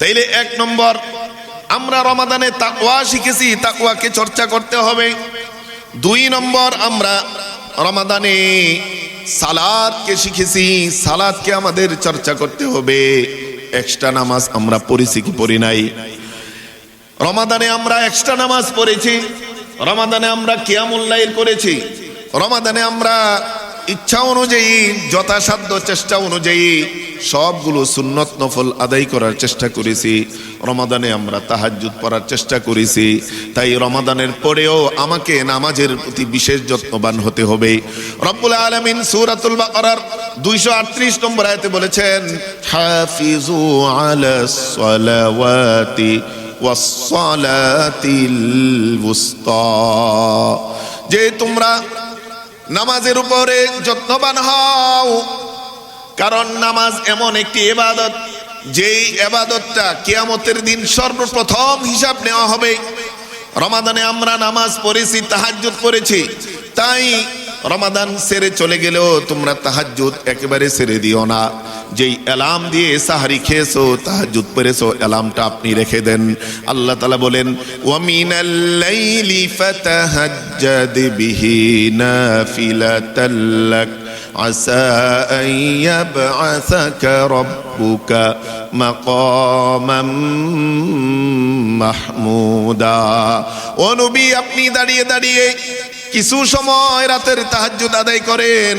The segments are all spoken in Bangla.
তাইলে 1 নম্বর আমরা রমাদানে তাকওয়া শিখেছি, তাকওয়াকে চর্চা করতে হবে। 2 নম্বর আমরা রমাদানে সালাতকে শিখেছি, সালাতকে আমাদের চর্চা করতে হবে। এক্সট্রা নামাজ আমরা পড়েছি কি পড়ি নাই? রমাদানে আমরা এক্সট্রা নামাজ পড়েছি, রমাদানে আমরা কিয়ামুল লাইল করেছি, রমাদানে আমরা ইচ্ছা অনুযায়ী যথাসাধ্য চেষ্টা অনুযায়ী সবগুলো সুন্নত নফল আদায় করার চেষ্টা করেছি। রমাদানে আমরা তাহাজ্জুদ পড়ার চেষ্টা করেছি। তাই রমাদানের পরেও আমাকে নামাজের প্রতি বিশেষ যত্নবান হতে হবে। রব্বুল আলামিন সূরাতুল বাকারার 238 নম্বর আয়াতে বলেছেন, হাফিজু আলাস সালাওয়াতি ওয়াস সালাতিল উসতা, যে তোমরা নামাজের উপরে যত্নবান হও, কারণ নামাজ এমন একটি ইবাদত যেই ইবাদতটা কিয়ামতের দিন সর্বপ্রথম হিসাব নেওয়া হবে। রমাদানে আমরা নামাজ পড়েছি, তাহাজ্জুদ করেছি, তাই রমাদান ছেড়ে চলে গেলেও তোমরা তাহাজ্জুদ একেবারে ছেড়ে দিও না। যেই অ্যালার্ম দিয়ে সাহারি খেয়েছো, তাহাজ্জুদ পড়েছো, অ্যালার্মটা আপনি রেখে দেন। আল্লাহ তাআলা বলেন, ওয়া মিনাল লাইলি ফাতাহাজ্জাদ বিহি নাফিলাতাল লাক আসা আন ইয়াবআসাকা রাব্বুকা মাকামাম মাহমুদা। ও নবী, আপনি দাঁড়িয়ে দাঁড়িয়ে কিছু সময় রাতের তাহাজ্জুদ আদায় করেন,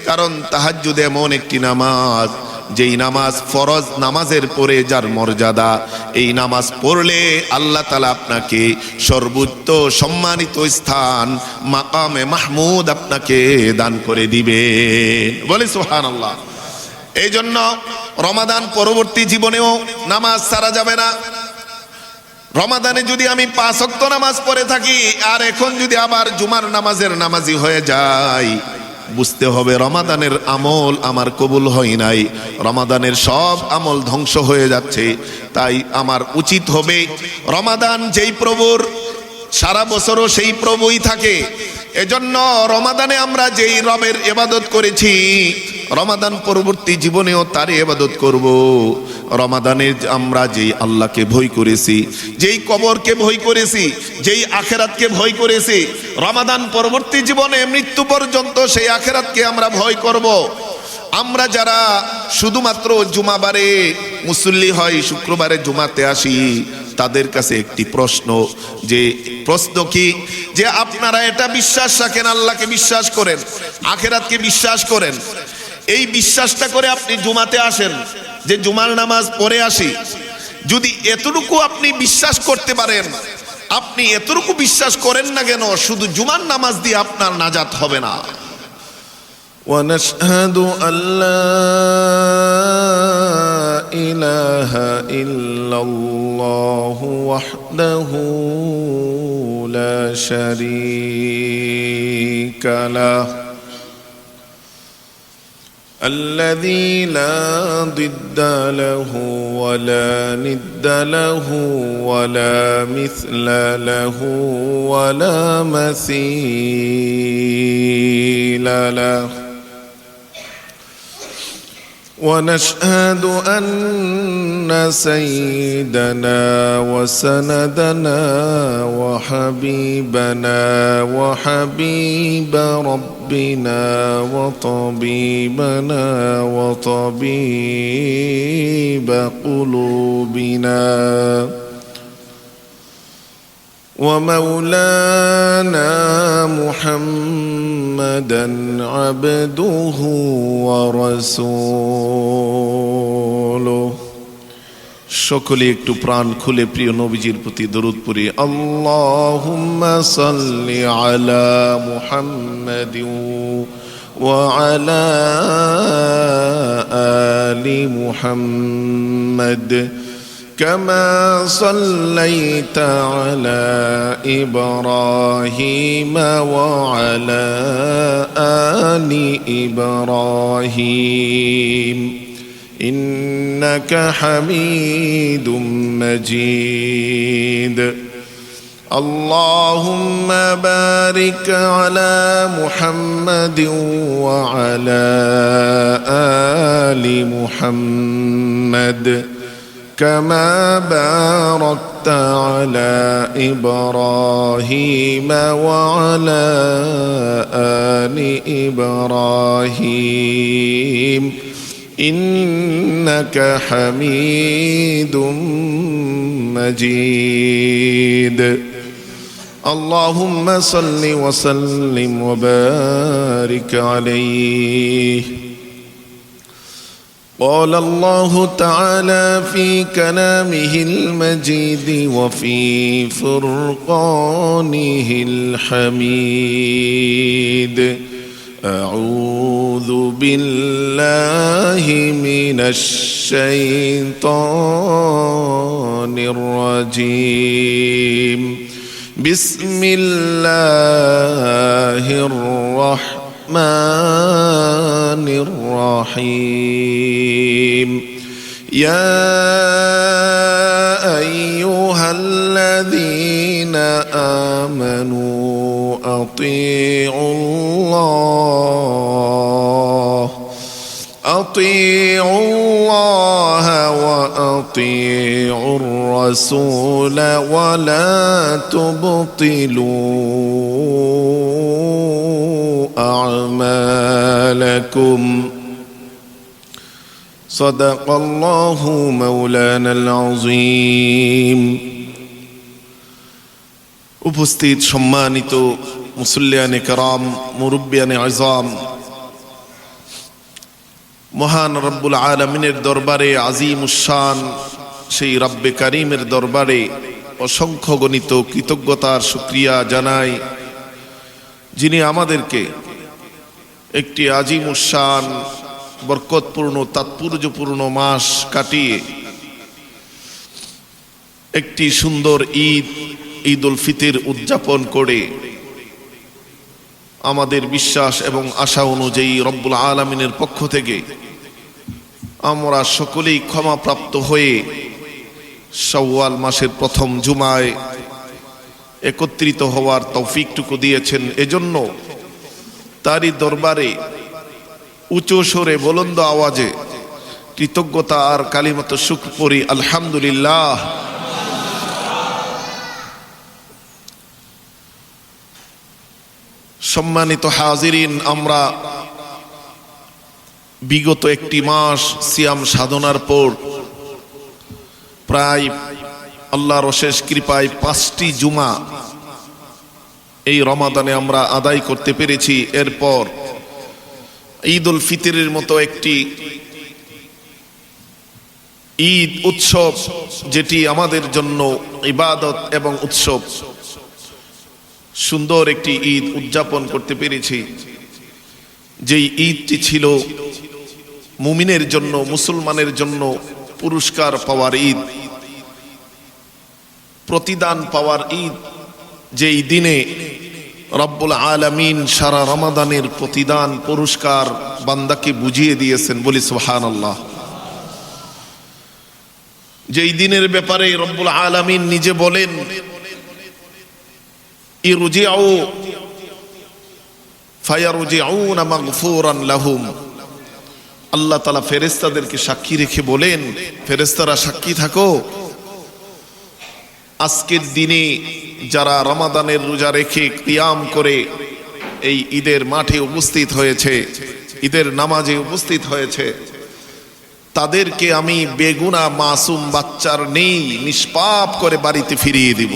কারণ তাহাজ্জুদ এমন একটি নামাজ যেই নামাজ ফরজ নামাজের পরে যার মর্যাদা, এই নামাজ পড়লে আল্লাহ তাআলা আপনাকে সর্বোচ্চ সম্মানিত স্থান মাকামে মাহমুদ আপনাকে দান করে দিবেন। বলি সুবহানাল্লাহ। এই জন্য রমাদান পরবর্তী জীবনেও নামাজ ছাড়া যাবে না। রমাদানে যদি আমি 5 ওয়াক্ত নামাজ পড়ে থাকি আর এখন যদি আবার জুমার নামাজের নামাজি হয়ে যাই, বুঝতে হবে রমাদানের আমল আমার কবুল হয় নাই, রমাদানের সব আমল ধ্বংস হয়ে যাচ্ছে। তাই আমার উচিত হবে, রমাদান যেই প্রভুর সারা বছরও সেই প্রভুই থাকে, এজন্য রমাদানে আমরা যেই রবের ইবাদত করেছি, রমাদান পরবর্তী জীবনেও তার ইবাদত করব। রমাদানে আমরা যেই আল্লাহকে ভয় করেছি, যেই কবরকে ভয় করেছি, যেই আখেরাতকে ভয় করেছি, রমাদান পরবর্তী জীবনে মৃত্যু পর্যন্ত সেই আখেরাতকে আমরা ভয় করব। আমরা যারা শুধুমাত্র জুমাবারে মুসল্লি হয়, শুক্রবারে জুমাতে আসি, তাদের কাছে একটি প্রশ্ন, যে প্রশ্ন কি, যে আপনারা এটা বিশ্বাস রাখেন, আল্লাহকে বিশ্বাস করেন, আখেরাতকে বিশ্বাস করেন, এই বিশ্বাসটা করে আপনি জুমাতে আসেন যে জুমার নামাজ পড়ে আসি। যদি এতটুকু আপনি বিশ্বাস করতে পারেন, আপনি এতটুকু বিশ্বাস করেন না কেন, শুধু জুমার নামাজ দিয়ে আপনার নাজাত হবে না। ونشهد أن لا إله إلا الله وحده لا شريك له الذي لا ضد له ولا ند له ولا مثل له ولا مثيل له. ونشهد أن سيدنا وسندنا وحبيبنا وحبيب ربنا وطبيبنا وطبيب قلوبنا ومولانا محمدا عبده ورسوله. সকলে একটু প্রাণ খুলে প্রিয় নবীজির প্রতি দরুদ পড়ি। আল্লাহুম্মা সাল্লি আলা মুহাম্মাদিন ওয়া আলা আলি মুহাম্মাদ كما صليت على إبراهيم وعلى آل إبراهيم إنك حميد مجيد. اللهم بارك على محمد وعلى آل محمد كما باركت على إبراهيم وعلى آل إبراهيم إنك حميد مجيد اللهم صل وسلم وبارك عليه. قال الله تعالى في كلامه المجيد وفي فرقانه الحميد أعوذ بالله من الشيطان الرجيم بسم الله الرحمن الرحيم يا أيها الذين آمنوا أطيعوا الله وأطيعوا الرسول ولا تبطلوا أعمالكم صدق الله مولانا العظيم. উপস্থিত সম্মানিত মুসল্লিয়ানে কেরাম, মুরব্বিয়ানে আযম, মহান রব্বুল আলামিনের দরবারে আজিমুশ শান সেই রব্বে কারীমের দরবারে অসংখ্য গণিত কৃতজ্ঞতার শুকরিয়া জানাই, যিনি আমাদেরকে একটি আজিমুশ শান বরকতপূর্ণ তাৎপর্যপূর্ণ মাস কাটিয়ে একটি সুন্দর ঈদ উল ফিতর উদযাপন করে আমাদের বিশ্বাস এবং আশা অনুযায়ী রব্বুল আলামিনের পক্ষ থেকে আমরা সকলেই ক্ষমাপ্রাপ্ত হয়ে শাওয়াল মাসের প্রথম জুমায় একত্রিত হওয়ার তৌফিকটুকু দিয়েছেন। এজন্য তারই দরবারে উঁচু সুরে বুলন্দ আওয়াজে কৃতজ্ঞতা আর কালিমাত শুকর পড়ি আলহামদুলিল্লাহ। সম্মানিত হাজিরিন, আমরা বিগত একটি মাস সিয়াম সাধনার পর প্রায় আল্লাহর অশেষ কৃপায় 5টি জুমা এই রমাদানে আমরা আদায় করতে পেরেছি। এরপর ঈদ উল ফিতরের মতো একটি ঈদ উৎসব, যেটি আমাদের জন্য ইবাদত এবং উৎসব, সুন্দর একটি ঈদ উদযাপন করতে পেরেছি। যেই ঈদটি ছিল মুমিনের জন্য, মুসলমানের জন্য পুরস্কার পাওয়ার ঈদ, প্রতিদান পাওয়ার ঈদ, যেই দিনে রব্বুল আলামিন সারা রমাদানের প্রতিদান পুরস্কার বান্দাকে বুঝিয়ে দিয়েছেন। বলি সুবহানাল্লাহ। যেই দিনের ব্যাপারে রব্বুল আলামিন নিজে বলেন, ইরজিউ ফায়ারজিউনা মাগফুরান লাহুম। আল্লাহ তাআলা ফেরেশতাদেরকে সাক্ষী রেখে বলেন, ফেরেশতারা সাক্ষী থাকো, আজকের দিনে যারা রমাদানের রোজা রেখে কিয়াম করে এই ঈদের মাঠে উপস্থিত হয়েছে, ঈদের নামাজে উপস্থিত হয়েছে, তাদেরকে আমি বেগুনা মাসুম বাচ্চার নেই নিষ্পাপ করে বাড়িতে ফিরিয়ে দিব।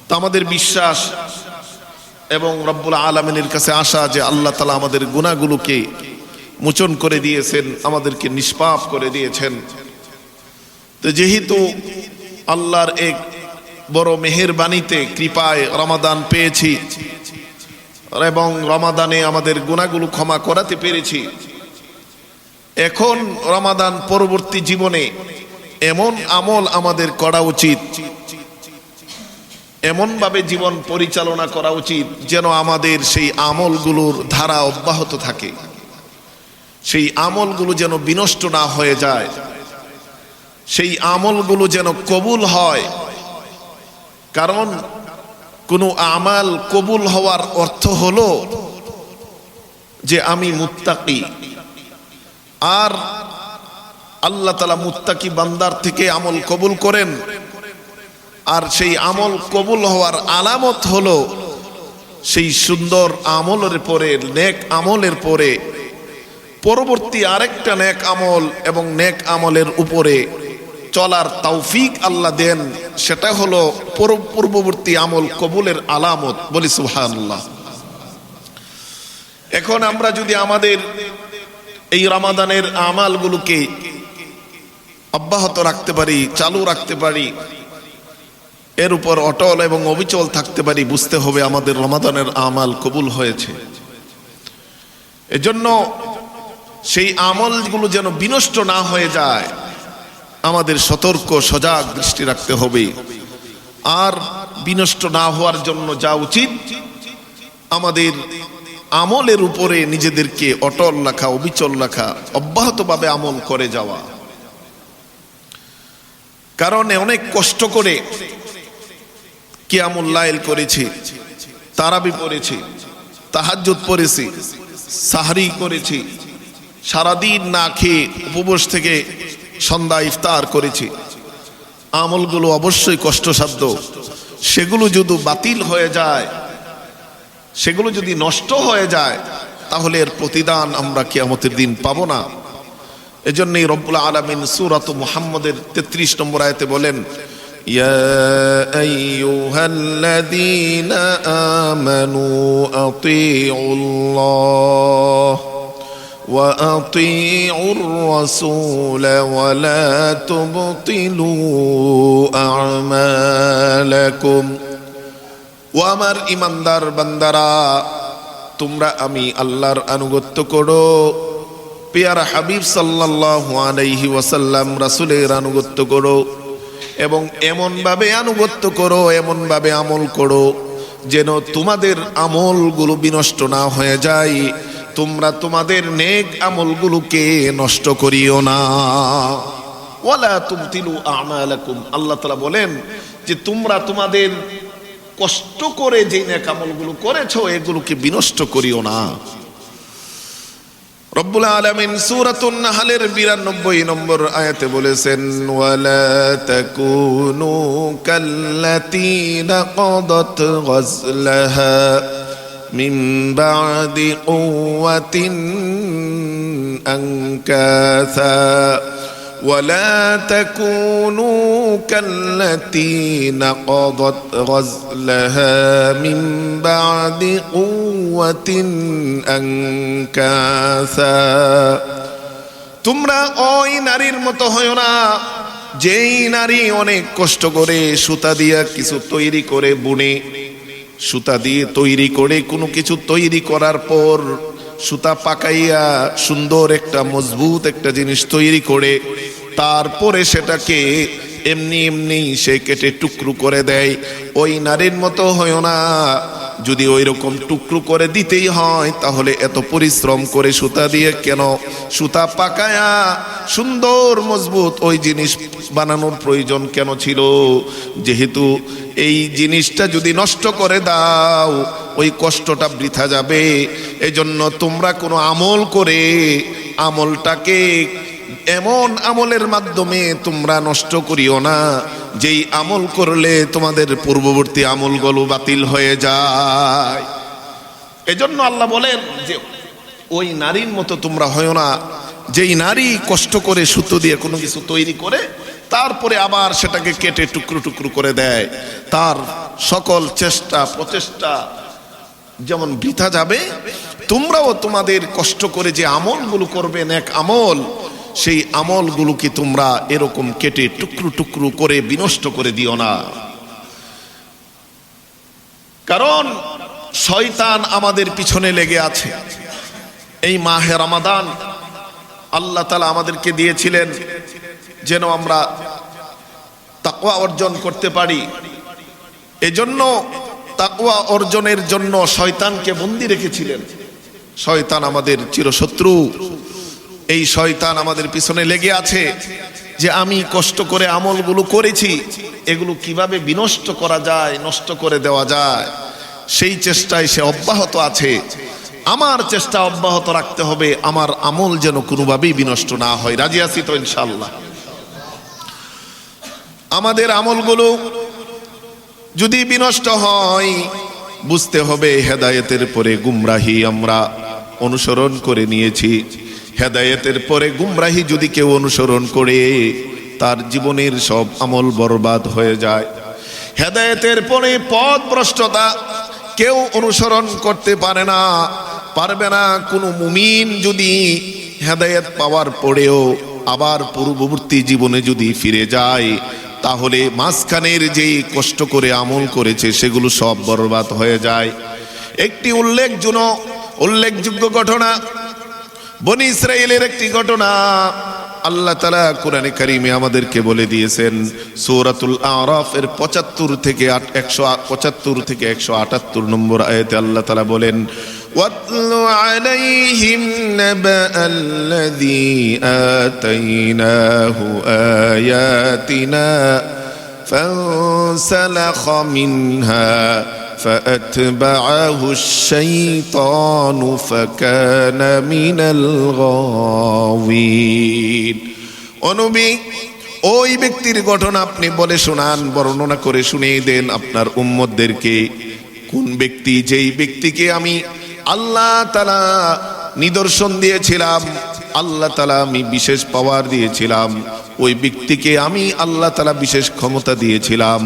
তা আমাদের বিশ্বাস এবং রব্বুল আলামিনের কাছে আশা যে আল্লাহ তাআলা আমাদের গুনাহগুলোকে মোচন করে দিয়েছেন, আমাদেরকে নিষ্পাপ করে দিয়েছেন। তো যেহেতু আল্লাহর এক বড় মেহেরবানিতে কৃপায় রমাদান পেয়েছি এবং রমাদানে আমাদের গুনাহগুলো ক্ষমা করাতে পেরেছি, এখন রমাদান পরবর্তী জীবনে এমন আমল আমাদের করা উচিত, এমন ভাবে জীবন পরিচালনা করা উচিত যেন আমাদের সেই আমলগুলোর ধারা অব্যাহত থাকে, সেই আমলগুলো যেন বিনষ্ট না হয়ে যায়, সেই আমলগুলো যেন কবুল হয়। কারণ কোনো আমাল কবুল হওয়ার অর্থ হলো যে আমি মুত্তাকি, আর আল্লাহ তাআলা মুত্তাকি বান্দার থেকে আমল কবুল করেন। আর সেই আমল কবুল হওয়ার আলামত হলো সেই সুন্দর আমলের পরে, নেক আমলের পরে পরবর্তী আরেকটা নেক আমল এবং নেক আমলের উপরে চলার তৌফিক আল্লাহ দেন। সেটা হলো পূর্ববর্তী আমল কবুলের আলামত। বলি সুবহানাল্লাহ। এখন আমরা যদি আমাদের এই রমাদানের আমালগুলোকে অব্যাহত রাখতে পারি, চালু রাখতে পারি, এর উপর অটল এবং অবিচল থাকতে পারি, বুঝতে হবে আমাদের রমাদানের আমাল কবুল হয়েছে। এজন্য সেই আমলগুলো যেন বিনষ্ট না হয়ে যায়, আমাদের সতর্ক সজাগ দৃষ্টি রাখতে হবে। আর বিনষ্ট না হওয়ার জন্য যা উচিত, আমাদের আমলের উপরে নিজেদেরকে অটল রাখা, অবিচল রাখা, অব্যাহতভাবে আমল করে যাওয়া। কারণ অনেক কষ্ট করে কিয়ামুল লাইল করেছি, তারাবি পড়েছি, তাহাজ্জুদ পড়েছি, সাহরি করেছি, সারাদিন না খেয়ে উপবাস থেকে সন্ধ্যা ইফতার করেছি। আমলগুলো অবশ্যই কষ্টসাধ্য। সেগুলো যদি বাতিল হয়ে যায়, সেগুলো যদি নষ্ট হয়ে যায়, তাহলে এর প্রতিদান আমরা কিয়ামতের দিন পাবো না। এজন্যই রব্বুল আলামিন সূরাত মুহাম্মদের 33 নম্বর আয়াতে বলেন, ইয়া আইয়ুহাল্লাযীনা আমানু আতিউল্লাহ ওয়া আতিউর রাসূল ওয়া লা তুবতিলু আমালাকুম। ও আমার ইমানদার বান্দারা, তোমরা আমি আল্লাহর আনুগত্য করো, পেয়ারা হাবিব সাল্লাল্লাহু আলাইহি ওয়াসাল্লাম রাসূলের আনুগত্য করো, এবং এমন ভাবে আনুগত্য করো, এমন ভাবে আমল করো যেন তোমাদের আমলগুলো বিনষ্ট না হয়ে যায়। তোমরা তোমাদের নেক আমলগুলোকে নষ্ট করিও না। ওয়ালা তুবতিলু আমালাকুম। আল্লাহ তাআলা বলেন যে তোমরা তোমাদের কষ্ট করে যে নেক আমলগুলো করেছো এগুলোকে বিনষ্ট করিও না। রব্বুল আলামিন সূরাতুন নাহলের 92 নম্বর আয়াতে বলেছেন, ওয়ালা তাকুনু কাল্লাতিনা ক্বাদাত গজলাহা মিন বাদি কুওয়াতিন আনকাসা ولا تكونوا كالتي نقضت غزلها من بعد قوة أنكاثا। তোমরা ওই নারীর মতো হয়ো না যেই নারী অনেক কষ্ট করে সুতা দিয়া কিছু তৈরি করে, বুনে সুতা দিয়ে তৈরি করে কোনো কিছু তৈরি করার পর সুতা পাকাইয়া সুন্দর একটা মজবুত একটা জিনিস তৈরি করে তারপরে সেটাকে এমনি এমনি সে কেটে টুকরো করে দেয়। ওই নারীর মতো হয়ো না। যদি ওই রকম টুকরো করে দিতেই হয় তাহলে এত পরিশ্রম করে সুতা দিয়ে কেন সুতা পাকায়া সুন্দর মজবুত ওই জিনিস বানানোর প্রয়োজন কেন ছিল? যেহেতু এই জিনিসটা যদি নষ্ট করে দাও ওই কষ্টটা বৃথা যাবে। এজন্য তোমরা কোনো আমল করে আমলটাকে এমন আমলের মাধ্যমে তোমরা নষ্ট করিও না যেই আমল করলে তোমাদের পূর্ববর্তী আমলগুলো বাতিল হয়ে যায়। এজন্য আল্লাহ বলেন যে ওই নারীর মতো তোমরা হয়ো না যেই নারী কষ্ট করে সুতো দিয়ে কোনো কিছু তৈরি করে তারপরে আবার সেটাকে কেটে টুকরো টুকরো করে দেয়। তার সকল চেষ্টা প্রচেষ্টা যেমন বৃথা যাবে, তোমরাও তোমাদের কষ্ট করে যে আমলগুলো করবে নেক আমল, সেই আমলগুলোকে তোমরা এরকম কেটে টুকরো টুকরো করে বিনষ্ট করে দিও না। কারণ শয়তান আমাদের পিছনে লেগে আছে। এই মাহে রমাদান আল্লাহ তাআলা আমাদেরকে দিয়েছিলেন যেন আমরা তাকওয়া অর্জন করতে পারি। এজন্য তাকওয়া অর্জনের জন্য শয়তানকে বন্দী রেখেছিলেন। শয়তান আমাদের চিরশত্রু। এই শয়তান আমাদের পিছনে লেগে আছে যে আমি কষ্ট করে আমলগুলো করেছি এগুলো কিভাবে বিনষ্ট করা যায়, নষ্ট করে দেওয়া যায়, সেই চেষ্টায় সে অব্যাহত আছে। আমার চেষ্টা অব্যাহত রাখতে হবে, আমার আমল যেন কোনোভাবেই বিনষ্ট না হয়। রাজি আছি তো ইনশাআল্লাহ? আমাদের আমলগুলো যদি বিনষ্ট হয়, বুঝতে হবে হেদায়েতের পরে গুমরাহি আমরা অনুসরণ করে নিয়েছি। হেদায়েতের পরে গুমরাহি যদি কেউ অনুসরণ করে, তার জীবনের সব আমল বরবাদ হয়ে যায়। হেদায়েতের পরে পথভ্রষ্টতা কেউ অনুসরণ করতে পারে না, পারবে না। কোনো মুমিন যদি হেদায়েত পাওয়ার পরেও আবার পূর্ববর্তী জীবনে যদি ফিরে যায়, তাহলে মাঝখানের যেই কষ্ট করে আমল করেছে সেগুলো সব বরবাদ হয়ে যায়। একটি উল্লেখযোগ্য ঘটনা, বনি ইসরাইলের একটি ঘটনা আল্লাহ তাআলা কোরআনে কারিমে আমাদেরকে বলে দিয়েছেন। সূরাতুল আরাফের 75 থেকে 178 নম্বর আয়াতে আল্লাহ তাআলা বলেন, ওয়াতলু আলাইহিম নাবাআল্লাযী আতাইনাহু আয়াতিনা ফানসালাখা মিনহা فأتبعه الشيطان فكان من الغاوين। নবী, ওই ব্যক্তির ঘটনা আপনি বলে শোনান, বর্ণনা করে শুনিয়ে দেন আপনার উম্মতদেরকে। কোন ব্যক্তি? যেই ব্যক্তিকে আমি আল্লাহ তাআলা নিদর্শন দিয়েছিলাম, আল্লাহ তাআলা আমি বিশেষ পাওয়ার দিয়েছিলাম, ওই ব্যক্তিকে আমি আল্লাহ তাআলা বিশেষ ক্ষমতা দিয়েছিলাম,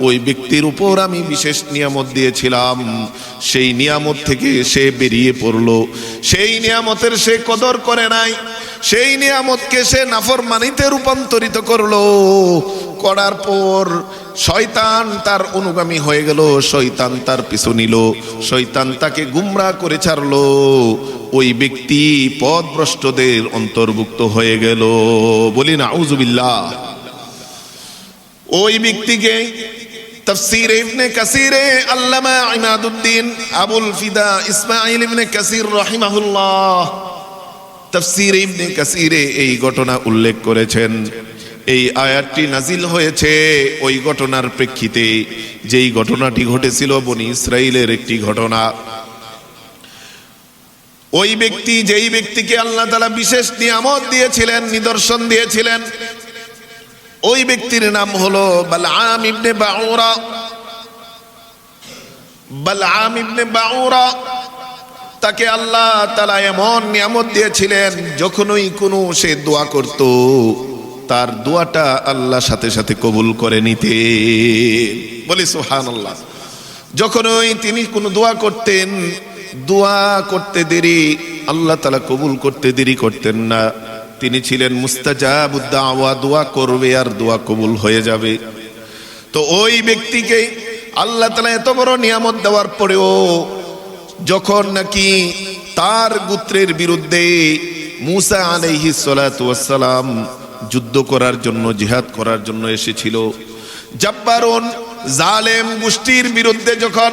ওই ব্যক্তির উপর আমি বিশেষ নিয়ামত দিয়েছিলাম। সেই নিয়ামত থেকে সে বেরিয়ে পড়লো, সেই নিয়ামতের সে কদর করে নাই, সেই নিয়ামতকে সে নাফরমানিতে রূপান্তরিত করলো। করার পর শয়তান তার অনুগামী হয়ে গেল, শয়তান তার পিছু নিল, শয়তান তাকে গুমরাহ করে ছাড়লো। ওই ব্যক্তি পথভ্রষ্টদের অন্তর্ভুক্ত হয়ে গেল। বলি নাউযুবিল্লাহ। ওই ব্যক্তিকে তাফসীর ইবনে কাসিরে আল্লামা ইমাদুদ্দিন আবুল ফিদা ইসমাঈল ইবনে কাসির রাহিমাহুল্লাহ তাফসীর ইবনে কাসিরে এই ঘটনা উল্লেখ করেছেন। এই আয়াতটি নাজিল হয়েছে ওই ঘটনার প্রেক্ষিতে, যেই ঘটনাটি ঘটেছিল বনি ইসরাইলের একটি ঘটনা। ওই ব্যক্তি, যেই ব্যক্তিকে আল্লাহ তাআলা বিশেষ নিয়ামত দিয়েছিলেন, নিদর্শন দিয়েছিলেন, ওই ব্যক্তির নাম হলো বালআম ইবনে বাউরা। বালআম ইবনে বাউরা, তাকে আল্লাহ তাআলা এমন নিয়ামত দিয়েছিলেন, যখনই কোনো সে দোয়া করত, তার দোয়াটা আল্লাহ সাথে সাথে কবুল করে নিতে। বলি সুবহানাল্লাহ। যখনই তিনি কোনো দোয়া করতেন, দোয়া করতে দেরি, আল্লাহ তাআলা কবুল করতে দেরি করতেন না। তিনি ছিলেন মুস্তাজাবুদ দাওয়া, দোয়া করবে আর দোয়া কবুল হয়ে যাবে। তো ওই ব্যক্তিকে আল্লাহ তাআলা এত বড় নিয়ামত দেওয়ার পরেও যখন নাকি তার গোত্রের বিরুদ্ধে মুসা আলাইহিস সালাতু ওয়াস সালাম যুদ্ধ করার জন্য, জিহাদ করার জন্য এসেছিল, জাব্বারুন জালেম গোষ্ঠীর বিরুদ্ধে যখন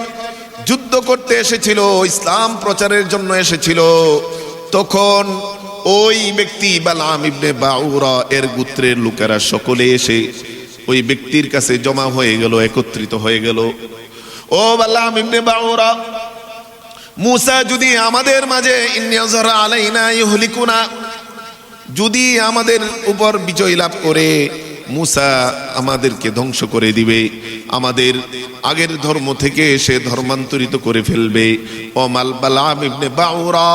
যুদ্ধ করতে এসেছিল, ইসলাম প্রচারের জন্য এসেছিল, তখন ওই ব্যক্তি বালআম ইবনে বাউরা এর গোত্রের লোকেরা সকলে এসে ওই ব্যক্তির কাছে জমা হয়ে গেল, একত্রিত হয়ে গেল। ও বালআম ইবনে বাউরা, মুসা যদি আমাদের মাঝে ইন্নাযারা আলাইনা ইহলিকুনা, যদি আমাদের উপর বিজয় লাভ করে, মুসা আমাদেরকে ধ্বংস করে দিবে, আমাদের আগের ধর্ম থেকে সে ধর্মান্তরিত করে ফেলবে। ও মাল বালআম ইবনে বাউরা,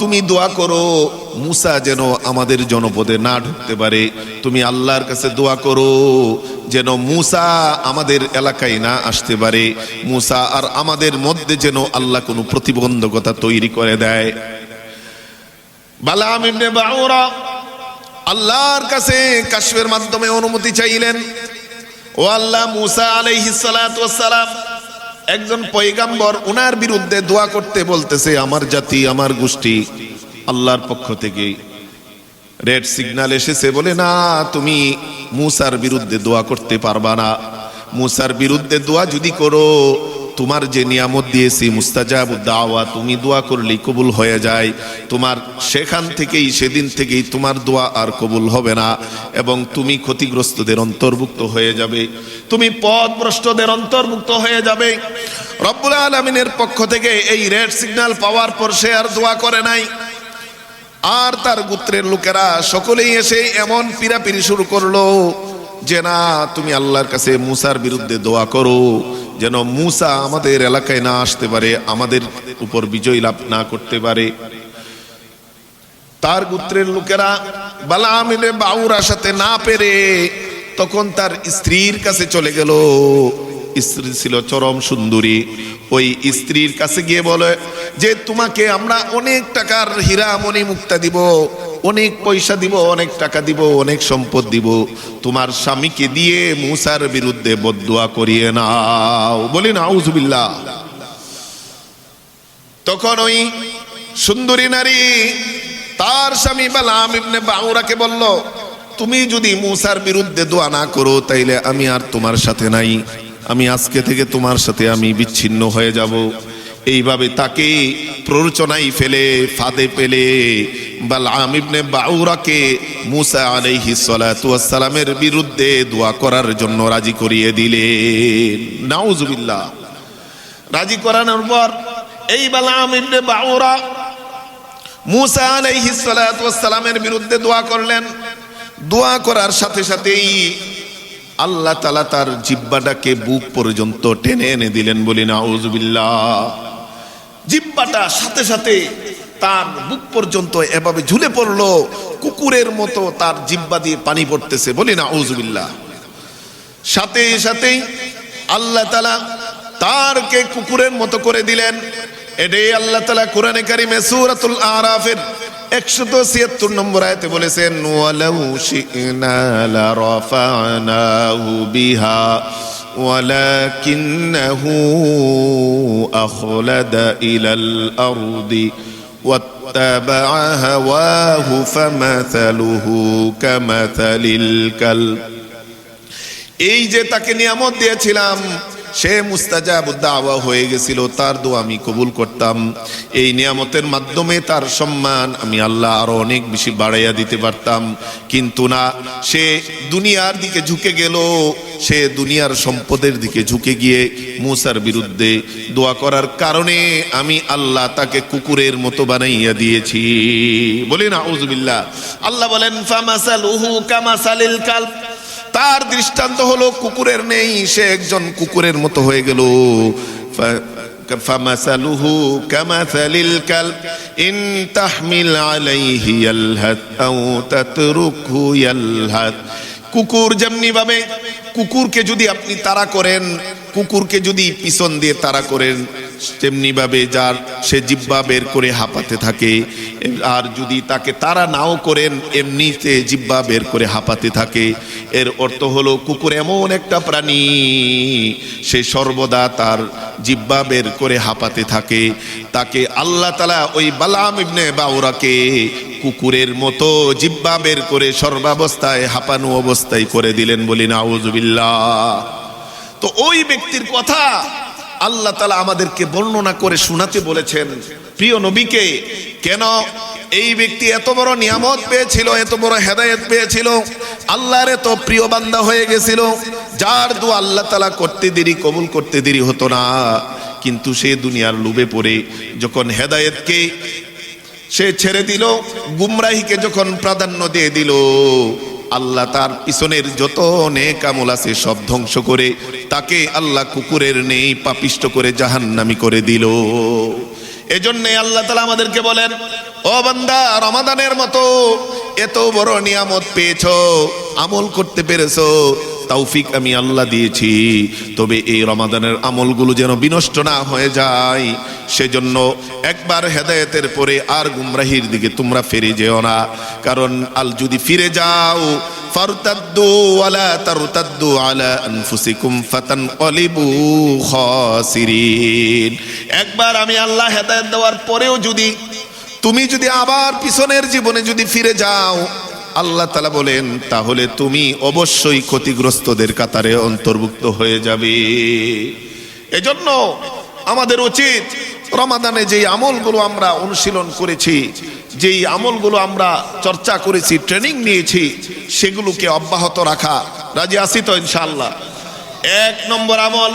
তুমি দোয়া করো মুসা যেন আমাদের জনপদে না ঢুকতে পারে। তুমি আল্লাহর কাছে দোয়া করো যেন মুসা আমাদের এলাকায় না আসতে পারে, মুসা আর আমাদের মধ্যে যেন আল্লাহ কোনো প্রতিবন্ধকতা তৈরি করে দেয়। বালআম ইবনে বাউরা আল্লাহর কাছে কাশফের মাধ্যমে অনুমতি চাইলেন। ও আল্লাহ, মুসা আলাইহিস সালাতু ওয়াস সালাম একজন পয়গাম্বর, ওনার বিরুদ্ধে দোয়া করতে বলতেছে আমার জাতি, আমার গোষ্ঠী। আল্লাহর পক্ষ থেকে রেড সিগন্যাল এসেছে, বলে না, তুমি মুসার বিরুদ্ধে দোয়া করতে পারবা না। মুসার বিরুদ্ধে দোয়া যদি করো, তোমার যে নিয়ামত দিয়েছি মুস্তাজাবুদ দাওয়া, তুমি দোয়া করলেই কবুল হয়ে যায়, তোমার সেখান থেকেই সেদিন থেকেই তোমার দোয়া আর কবুল হবে না এবং তুমি ক্ষতিগ্রস্তদের অন্তর্ভুক্ত হয়ে যাবে, তুমি পথভ্রষ্টদের অন্তর্ভুক্ত হয়ে যাবে। রব্বুল আলামিনের পক্ষ থেকে এই রেড সিগন্যাল পাওয়ার পর সে আর দোয়া করে নাই। আর তার গোত্রের লোকেরা সকলেই এসে এমন পিরাপিরি শুরু করলো যে না, তুমি আল্লাহর কাছে মুসার বিরুদ্ধে দোয়া করো যেন মুসা আমাদের এলাকায় না আসতে পারে, আমাদের উপর বিজয় লাভ না করতে পারে। তার গোত্রের লোকেরা বালাম ইবনে বাউরার সাথে না পেরে তখন তার স্ত্রীর কাছে চলে গেল। স্ত্রী ছিল চরম সুন্দরী। ওই স্ত্রীর কাছে গিয়ে বলে যে তোমাকে আমরা অনেক টাকার হীরা মণি মুক্তা দিব, অনেক পয়সা দিব, অনেক টাকা দিব, অনেক সম্পদ দিব, তোমার স্বামীকে দিয়ে মুসার বিরুদ্ধে বদদুয়া করিয়ে নাও। বলি না আউযুবিল্লাহ। তখন ওই সুন্দরী নারী তার স্বামী বালাম ইবনে বাউরাকে বলল, তুমি যদি মুসার বিরুদ্ধে দোয়া না করো তাইলে আমি আর তোমার সাথে নাই, আমি আজকে থেকে তোমার সাথে আমি বিচ্ছিন্ন হয়ে যাব। এইভাবে তাকে প্ররোচনায় ফেলে ফাঁদে পেলে বালাম ইবনে বাউরাকে মুসা আলাইহিস সালাতু ওয়াস সালামের বিরুদ্ধে দোয়া করার জন্য রাজি করিয়ে দিলেন। নাউজুবিল্লাহ। রাজি করানোর পর এই বালাম ইবনে বাউরা মুসা আলাইহিস সালাতু ওয়াস সালামের বিরুদ্ধে দোয়া করলেন। দোয়া করার সাথে সাথেই আল্লাহ তাআলা তার জিহ্বাটাকে বুক পর্যন্ত টেনে এনে দিলেন। বলি নাউজুবিল্লাহ। জিহ্বাটা সাথে সাথে তার বুক পর্যন্ত এভাবে ঝুলে পড়লো, কুকুরের মতো তার জিহ্বা দিয়ে পানি পড়তেছে। বলি নাউজুবিল্লাহ। সাথে সাথেই আল্লাহ তাআলা তারকে কুকুরের মতো করে দিলেন। এটাই আল্লাহ তাআলা কোরআনে কারিমে সূরাতুল আরাফের 176 নম্বর আয়াতে বলেছেন, ওয়ালাউ শি'না লারাফা'নাহু বিহা ওয়ালাকিন্নাহু আখলাদা ইলাল আরদি ওয়াত্তাবা'a হাওয়াহু ফামাসালুহু কামাসালিল কালব। এই যে তাকে নিয়ামত দিয়েছিলাম, সে মুস্তাজাবুদ দাওয়া হয়ে গেছিল, তার দোয়া আমি কবুল করতাম। এই নিয়ামতের মাধ্যমে তার সম্মান আমি আল্লাহ আরো অনেক বেশি বাড়াইয়া দিতে পারতাম, কিন্তু না, সে দুনিয়ার দিকে ঝুঁকে গেল। সে দুনিয়ার সম্পদের দিকে ঝুঁকে গিয়ে মুসার বিরুদ্ধে দোয়া করার কারণে আমি আল্লাহ তাকে কুকুরের মতো বানাইয়া দিয়েছি। বলি না আউযুবিল্লাহ। আল্লাহ বলেন ফামাসালুহু কামাসালিল কালব, তার দৃষ্টান্ত হলো কুকুরের নেই, সে একজন কুকুরের মতো হয়ে গেল। ফামাসালুহু কামাসালিল কালব ইন তাহমিল আলাইহি ইয়ালহাত আও তাতরুকহু ইয়ালহাত। কুকুর যেমনি ভাবে, কুকুরকে যদি আপনি তাড়া করেন, কুকুরকে যদি পিছন দিয়ে তাড়া করেন, তেমনি ভাবে যার সে জিহ্বা বের করে হাঁপাতে থাকে। আর যদি তাকে তাড়া নাও করেন, এমনিতে জিহ্বা বের করে হাঁপাতে থাকে। এর অর্থ হলো কুকুর এমন একটা প্রাণী, সে সর্বদা তার জিহ্বা বের করে হাঁপাতে থাকে। তাকে আল্লাহ তাআলা ওই বালাম ইবনে বাউরাকে কুকুরের মতো জিহ্বা বের করে সর্বাবস্থায় হাঁপানো অবস্থায় করে দিলেন। বলি নাউযুবিল্লাহ। তো ওই ব্যক্তির কথা আল্লাহ তাআলা আমাদেরকে বর্ণনা করে শোনাতে বলেছেন প্রিয় নবীকে। কেন? এই ব্যক্তি এত বড় নিয়ামত পেয়েছিল, এত বড় হেদায়েত পেয়েছিল, আল্লাহর এত প্রিয় বান্দা হয়ে গেছিল, যার দোয়া আল্লাহ তাআলা করতে দেরি, কবুল করতে দেরি হতো না। কিন্তু সে দুনিয়ার লোভে পড়ে যখন হেদায়েতকে সে ছেড়ে দিল, গুমরাহিকে যখন প্রাধান্য দিয়ে দিল, আল্লাহ তার পিছনের যত নেক আমল আছে সব ধ্বংস করে তাকে আল্লাহ কুকুরের নেই পাপিষ্ট করে জাহান্নামী করে দিল। এজন্য আল্লাহ তাআলা আমাদেরকে বলেন, ও বান্দা, রমাদানের মতো এত বড় নিয়ামত পেয়েছো, আমল করতে পেরেছো, তৌফিক আমি আল্লাহ দিয়েছি, তবে এই রমাদানের আমলগুলো যেন বিনষ্ট না হয়ে যায়, সেজন্য একবার হেদায়েতের পরে আর গুমরাহির দিকে তোমরা ফিরে যেও না। কারণ যদি ফিরে যাও, ফারতাদ্দু ওয়ালা তারতাদ্দু আলা আনফুসিকুম ফাতানকালিবু খাসিরিন। একবার আমি আল্লাহ হেদায়েত দেওয়ার পরেও তুমি যদি আবার পিছনের জীবনে যদি ফিরে যাও, আল্লাহ তাআলা বলেন তাহলে তুমি অবশ্যই ক্ষতিগ্রস্তদের কাতারে অন্তর্ভুক্ত হয়ে যাবে। এজন্য আমাদের উচিত রমাদানে যেই আমলগুলো আমরা অনুশীলন করেছি, যেই আমলগুলো আমরা চর্চা করেছি, ট্রেনিং নিয়েছি, সেগুলোকে অব্যাহত রাখা। রাজি আছি তো ইনশাআল্লাহ? 1 নম্বর আমল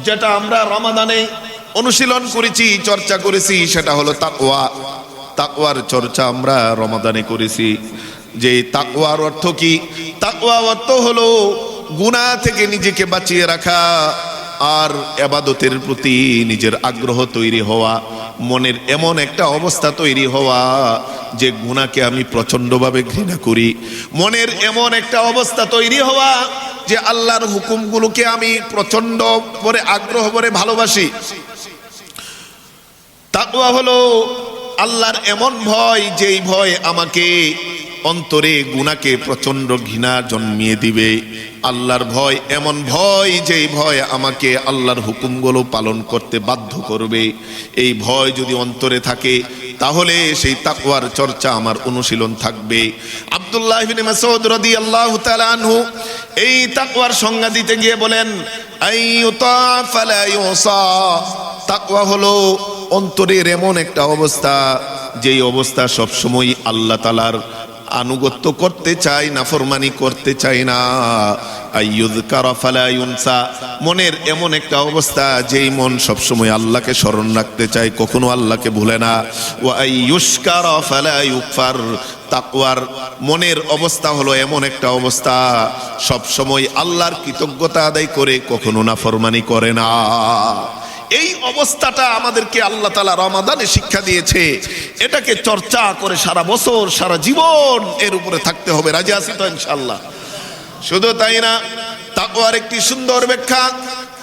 যেটা আমরা রমাদানে অনুশীলন করেছি, চর্চা করেছি, সেটা হলো তাকওয়া। তাকওয়ার চর্চা আমরা রমাদানে করেছি। যে তাকওয়ার অর্থ কি? তাকওয়া অর্থ হলো গুনাহ থেকে নিজেকে বাঁচিয়ে রাখা আর ইবাদতের প্রতি নিজের আগ্রহ তৈরি হওয়া, মনের এমন একটা অবস্থা তৈরি হওয়া যে গুনাহকে আমি প্রচন্ডভাবে ঘৃণা করি, মনের এমন একটা অবস্থা তৈরি হওয়া যে আল্লাহর হুকুমগুলোকে আমি প্রচন্ড করে আগ্রহ করে ভালোবাসি। তাকওয়া হলো আল্লাহর এমন ভয়, যেই ভয় আমাকে অন্তরে গুনাহকে প্রচন্ড ঘৃণা জন্মিয়ে দিবে। আল্লাহর ভয় এমন ভয়, যেই ভয় আমাকে আল্লাহর হুকুমগুলো পালন করতে বাধ্য করবে। এই ভয় যদি অন্তরে থাকে তাহলে সেই তাকওয়ার চর্চা আমার অনুশীলন থাকবে। আব্দুল্লাহ ইবনে মাসউদ রাদিয়াল্লাহু তাআলা আনহু এই তাকওয়ার সংজ্ঞা দিতে গিয়ে বলেন, আইয়ুতা ফালা ইউসা। তাকওয়া হলো অন্তরের এমন একটা অবস্থা, যেই অবস্থা সবসময় আল্লাহ তাআলার আনুগত্য করতে চাই, নাফরমানি করতে চাই না। আইয়ুযকারা ফালা ইউনসা, মনের এমন একটা অবস্থা যেই মন সবসময় আল্লাহকে স্মরণ রাখতে চায়, কখনো আল্লাহকে ভুলে না। ওয়া আইয়ুশকারা ফালা ইউকফার, তাকওয়ার মনের অবস্থা হলো এমন একটা অবস্থা সবসময় আল্লাহর কৃতজ্ঞতা আদায় করে, কখনো নাফরমানি করে না। এই অবস্থাটা আমাদেরকে আল্লাহ তাআলা রমাদানে শিক্ষা দিয়েছে। এটাকে চর্চা করে সারা বছর সারা জীবন এর উপরে থাকতে হবে। রাজি আছি তো ইনশাআল্লাহ? শুধু তাই না, তাকওয়ার একটি সুন্দর ব্যাখ্যা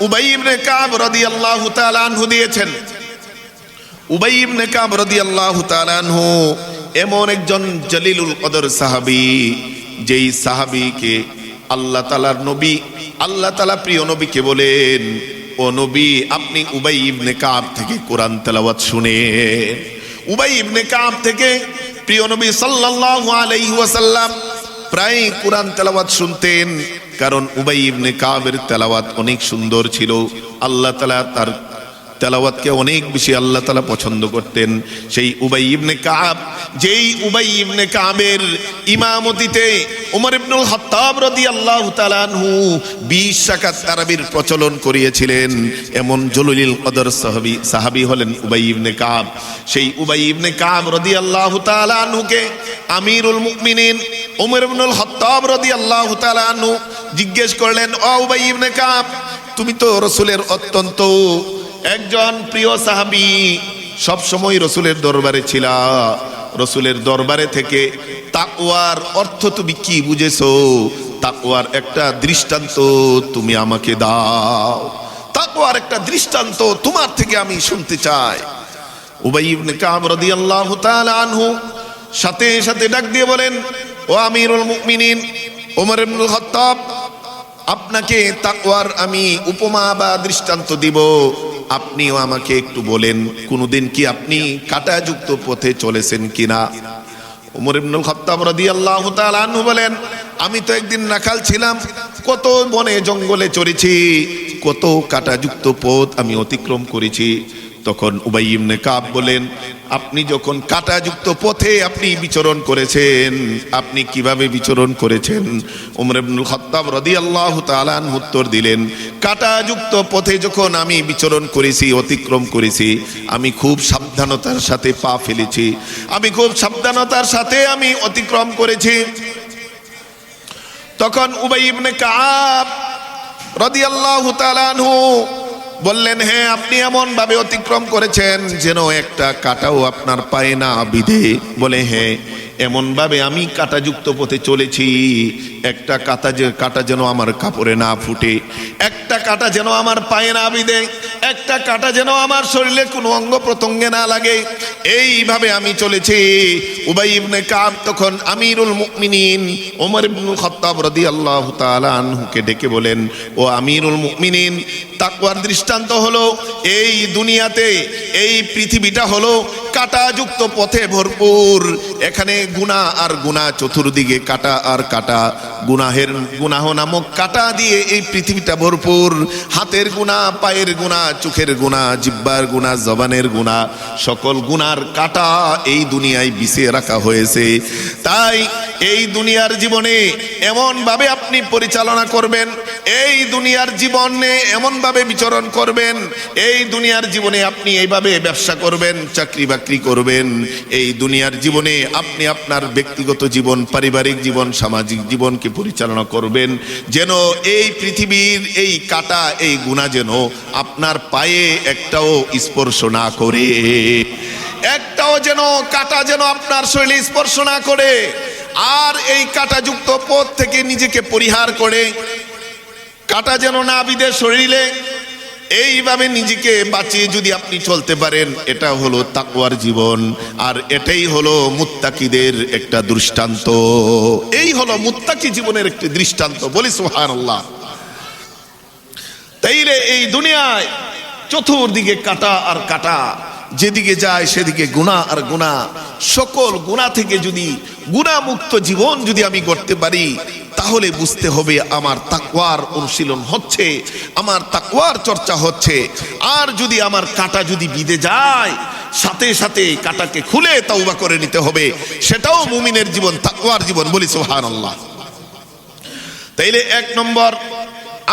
উবাই ইবনে কাব রাদিয়াল্লাহু তাআলা আনহু দিয়েছেন। উবাই ইবনে কাব রাদিয়াল্লাহু তাআলা আনহু এমন একজন জলিলুল কদর সাহাবী, যেই সাহাবীকে আল্লাহ তাআলার নবী, আল্লাহ তাআলা প্রিয় নবীকে বলেন, ও নবী আপনি উবাই ইবনে কাব থেকে কোরআন তেলাওয়াত শুনেন। উবাই ইবনে কাব থেকে প্রিয় নবী সাল্লাল্লাহু আলাইহি ওয়াসাল্লাম প্রায় কোরআন তেলাওয়াত শুনতেন, কারণ উবাই ইবনে কাবের তেলাওয়াত অনেক সুন্দর ছিল। আল্লাহ তাআলা তার তেলাওয়াতকে অনেক বেশি আল্লাহ তাআলা পছন্দ করতেন। সেই উবাই ইবনে কাব, যেই উবাই ইবনে কাবের ইমামতিতে ওমর ইবনুল খাত্তাব রাদিয়াল্লাহু তাআলা আনহু 20 রাকাত তারাবির প্রচলন করিয়েছিলেন, এমন জলিলুল কদর সাহাবী হলেন উবাই ইবনে কাব। সেই উবাই ইবনে কাব রাদিয়াল্লাহু তাআলা আনহুকে আমিরুল মুমিনিন ওমর ইবনুল খাত্তাব রাদিয়াল্লাহু তাআলা আনহু জিজ্ঞেস করলেন, ও উবাই ইবনে কাব, তুমি তো রাসূলের অত্যন্ত একজন প্রিয় সাহাবী, সব সময় রাসূলের দরবারে ছিলা, রাসূলের দরবারে থেকে তাকওয়ার অর্থ তুমি কি বুঝেছো? তাকওয়ার একটা দৃষ্টান্ত তুমি আমাকে দাও। তাকওয়ার একটা দৃষ্টান্ত তোমার থেকে আমি শুনতে চাই। উবাই ইবনে কাব রাদিয়াল্লাহু তাআলা আনহু সাথে সাথে ডাক দিয়ে বলেন, ও আমিরুল মুমিনিন ওমর ইবনুল খাত্তাব, আপনাকে তাকওয়ার আমি উপমা বা দৃষ্টান্ত দিব, আপনিও আমাকে একটু বলেন, কোনদিন কি আপনি কাঁটাযুক্ত পথে চলেছেন কিনা? ওমর ইবনুল খাত্তাব রাদিয়াল্লাহু তাআলা আনহু বলেন, আমি তো একদিন রাখাল ছিলাম, কত বনে জঙ্গলে চড়েছি, কত কাঁটাযুক্ত পথ আমি অতিক্রম করেছি। তখন উবাই ইবনে কাব বলেন, আপনি যখন কাঁটাযুক্ত পথে আপনি বিচরণ করেছেন, আপনি কিভাবে বিচরণ করেছেন? ওমর ইবনুল খাত্তাব রাদিয়াল্লাহু তাআলা আনহু উত্তর দিলেন, কাঁটাযুক্ত পথে যখন আমি বিচরণ করেছি, অতিক্রম করেছি, আমি খুব সাবধানতার সাথে পা ফেলেছি, আমি খুব সাবধানতার সাথে আমি অতিক্রম করেছি। তখন উবাই ইবনে কাব রাদিয়াল্লাহু তাআলা আনহু বললেন, হ্যাঁ আপনি এমন ভাবে অতিক্রম করেছেন যেন একটা কাঁটাও আপনার পায়ে না বিধে। বলে, হ্যাঁ এমন ভাবে আমি কাঁটাযুক্ত পথে চলেছি, একটা কাঁটা যেন আমার কাপড়ে না ফুটে, একটা কাঁটা যেন আমার পায়ে না বিধে, একটা কাঁটা যেন আমার শরীরে কোনো অঙ্গ প্রত্যঙ্গে না লাগে, এইভাবে আমি চলেছি। উবাই ইবনে কাব তখন আমিরুল মুমিনিন ওমর ইবনুল খাত্তাব রাদিয়াল্লাহু তাআলা আনহুকে ডেকে বলেন, ও আমিরুল মুমিনিন, তাকওয়ার দৃষ্টান্ত হলো এই দুনিয়াতে, এই পৃথিবীটা হলো কাঁটাযুক্ত পথে ভরপুর। এখানে গুনাহ আর গুনাহ, চতুর্দিকে কাঁটা আর কাঁটা। গুনাহ নামক কাঁটা দিয়ে এই পৃথিবীটা ভরপুর। হাতের গুনাহ, পায়ের গুনাহ, চোখের গুনাহ, জিহ্বার গুনাহ, জবানের গুনাহ, সকল গুনার কাঁটা এই দুনিয়ায় বিছিয়ে রাখা হয়েছে। তাই এই দুনিয়ার জীবনে এমন ভাবে আপনি পরিচালনা করবেন, এই দুনিয়ার জীবনে এমন ভাবে বিচরণ করবেন, এই দুনিয়ার জীবনে আপনি এইভাবে ব্যবসা করবেন, চাকরি বাকরি করবেন, এই দুনিয়ার জীবনে আপনি আপনার ব্যক্তিগত জীবন, পারিবারিক জীবন, সামাজিক জীবনকে পরিচালনা করবেন, যেন এই পৃথিবীর এই কাঁটা, এই গুনাহ যেন আপনার পায়ে একটাও স্পর্শ না করে, একটাও যেন কাঁটা যেন আপনার শরীরে স্পর্শ না করে। আর এই কাঁটাযুক্ত পথ থেকে নিজেকে পরিহার করে, কাঁটা যেন না বিধে শরীরে, এইভাবে নিজেকে বাঁচিয়ে যদি আপনি চলতে পারেন, এটা হলো তাকওয়ার জীবন। আর এটাই হলো মুত্তাকিদের একটা দৃষ্টান্ত। এই হলো মুত্তাকি জীবনের একটি দৃষ্টান্ত। বলি সুবহানাল্লাহ। তাইলে এই দুনিয়ায় চতুর্দিকে কাঁটা আর কাঁটা, যেদিকে যায় সেদিকে গুনাহ আর গুনাহ। সকল গুনাহ থেকে যদি গুনাহমুক্ত জীবন যদি আমি গড়তে পারি, তাহলে বুঝতে হবে আমার তাকওয়ার অনুশীলন হচ্ছে, আমার তাকওয়ার চর্চা হচ্ছে। আর যদি আমার কাঁটা যদি বিঁধে যায়, সাথে সাথে কাঁটাকে খুলে তওবা করে নিতে হবে। সেটাও মুমিনের জীবন, তাকওয়ার জীবন। বলি সুবহানাল্লাহ। তাইলে 1 নম্বর,